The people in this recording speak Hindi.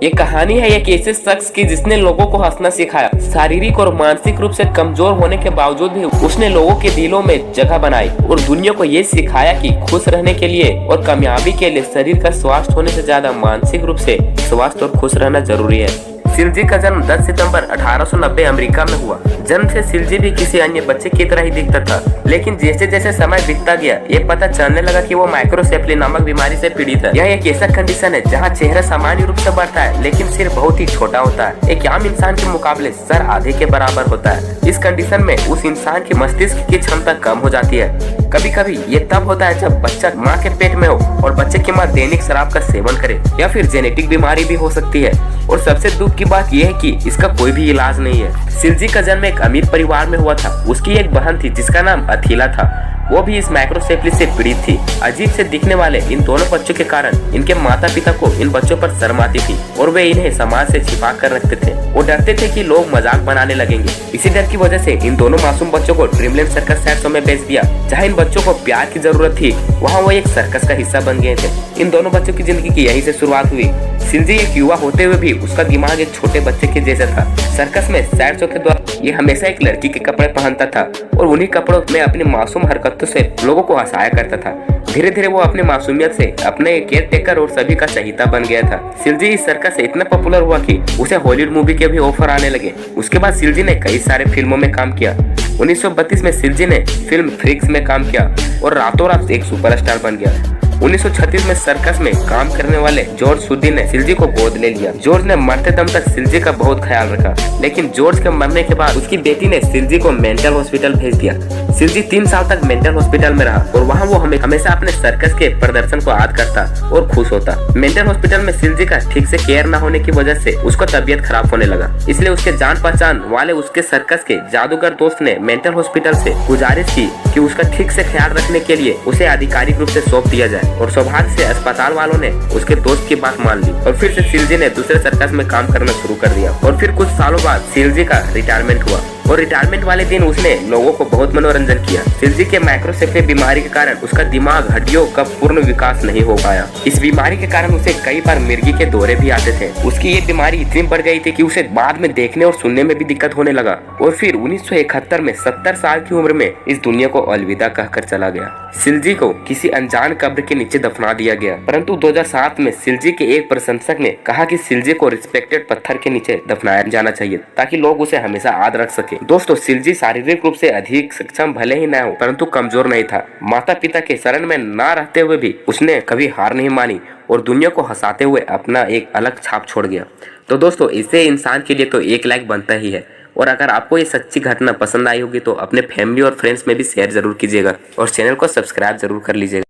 ये कहानी है एक ऐसे शख्स की जिसने लोगों को हंसना सिखाया। शारीरिक और मानसिक रूप से कमजोर होने के बावजूद भी उसने लोगों के दिलों में जगह बनाई और दुनिया को ये सिखाया कि खुश रहने के लिए और कामयाबी के लिए शरीर का स्वास्थ्य होने से ज्यादा मानसिक रूप से स्वास्थ्य और खुश रहना जरूरी है। सिलजी का जन्म 10 सितंबर 1890 अमेरिका में हुआ। जन्म से सिलजी भी किसी अन्य बच्चे की तरह ही दिखता था, लेकिन जैसे जैसे समय बीतता गया ये पता चलने लगा कि वो माइक्रोसेफली नामक बीमारी से पीड़ित है। यह एक ऐसा कंडीशन है जहां चेहरा सामान्य रूप से बढ़ता है लेकिन सिर बहुत ही छोटा होता है। एक आम इंसान के मुकाबले सर आधे के बराबर होता है। इस कंडीशन में उस इंसान की मस्तिष्क की क्षमता कम हो जाती है। कभी कभी ये तब होता है जब बच्चा माँ के पेट में हो और बच्चे की माँ दैनिक शराब का सेवन करे, या फिर जेनेटिक बीमारी भी हो सकती है। और सबसे दुख की बात यह है कि इसका कोई भी इलाज नहीं है। सिलजी का जन्म एक अमीर परिवार में हुआ था। उसकी एक बहन थी जिसका नाम अथिला था। वो भी इस माइक्रोसेफली से पीड़ित थी। अजीब से दिखने वाले इन दोनों बच्चों के कारण इनके माता पिता को इन बच्चों पर शर्म आती थी और वे इन्हें समाज से छिपा कर रखते थे। वो डरते थे कि लोग मजाक बनाने लगेंगे। इसी डर की वजह से इन दोनों मासूम बच्चों को ड्रीमलैंड सर्कस शहर में भेज दिया। जहाँ इन बच्चों को प्यार की जरूरत थी वहाँ वो एक सर्कस का हिस्सा बन गए थे। इन दोनों बच्चों की जिंदगी की यहीं से शुरुआत हुई। सिलजी एक युवा होते हुए भी उसका दिमाग एक छोटे बच्चे के जैसा था। सर्कस में सैड शो के दौरान ये हमेशा एक लड़की के कपड़े पहनता था और उन्हीं कपड़ों में अपनी मासूम हरकतों से लोगों को हंसाया करता था। धीरे धीरे वो अपनी मासूमियत से अपने केयर टेकर और सभी का चहीता बन गया था। सिलजी इस सर्कस से इतना पॉपुलर हुआ कि उसे हॉलीवुड मूवी के भी ऑफर आने लगे। उसके बाद सिलजी ने कई सारे फिल्मों में काम किया। 1932 में सिलजी ने फिल्म फ्रीक्स में काम किया और रातों रात एक सुपरस्टार बन गया। 1936 में सर्कस में काम करने वाले जॉर्ज सुद्दी ने सिलजी को गोद ले लिया। जॉर्ज ने मरते दम तक सिलजी का बहुत ख्याल रखा, लेकिन जॉर्ज के मरने के बाद उसकी बेटी ने सिलजी को मेंटल हॉस्पिटल भेज दिया। सिलजी 3 साल तक मेंटल हॉस्पिटल में रहा और वहाँ वो हमेशा अपने सर्कस के प्रदर्शन को याद करता और खुश होता। मेंटल हॉस्पिटल में सिलजी का ठीक से केयर न होने की वजह से उसको तबीयत खराब होने लगा। इसलिए उसके जान पहचान वाले उसके सर्कस के जादूगर दोस्त ने मेंटल हॉस्पिटल से गुजारिश की कि उसका ठीक से ख्याल रखने के लिए उसे आधिकारिक रूप से सौंप दिया जाए। और सौभाग्य से अस्पताल वालों ने उसके दोस्त की बात मान ली और फिर से सिलजी ने दूसरे सर्कस में काम करना शुरू कर दिया। और फिर कुछ सालों बाद सिलजी का रिटायरमेंट हुआ और रिटायरमेंट वाले दिन उसने लोगों को बहुत मनोरंजन किया। सिलजी के माइक्रोसेफली बीमारी के कारण उसका दिमाग हड्डियों का पूर्ण विकास नहीं हो पाया। इस बीमारी के कारण उसे कई बार मिर्गी के दौरे भी आते थे। उसकी ये बीमारी इतनी बढ़ गई थी कि उसे बाद में देखने और सुनने में भी दिक्कत होने लगा और फिर 1971 में 70 साल की उम्र में इस दुनिया को अलविदा कहकर चला गया। सिलजी को किसी अनजान कब्र के नीचे दफना दिया गया, परंतु 2007 में सिलजी के एक प्रशंसक ने कहा कि सिलजी को रिस्पेक्टेड पत्थर के नीचे दफनाया जाना चाहिए ताकि लोग उसे हमेशा याद रख सके। दोस्तों, सिलजी शारीरिक रूप से अधिक सक्षम भले ही न हो परंतु कमजोर नहीं था। माता पिता के शरण में ना रहते हुए भी उसने कभी हार नहीं मानी और दुनिया को हंसाते हुए अपना एक अलग छाप छोड़ गया। तो दोस्तों, इसे इंसान के लिए तो 1 लाइक बनता ही है। और अगर आपको ये सच्ची घटना पसंद आई होगी तो अपने फैमिली और फ्रेंड्स में भी शेयर जरूर कीजिएगा और चैनल को सब्सक्राइब जरूर कर लीजिएगा।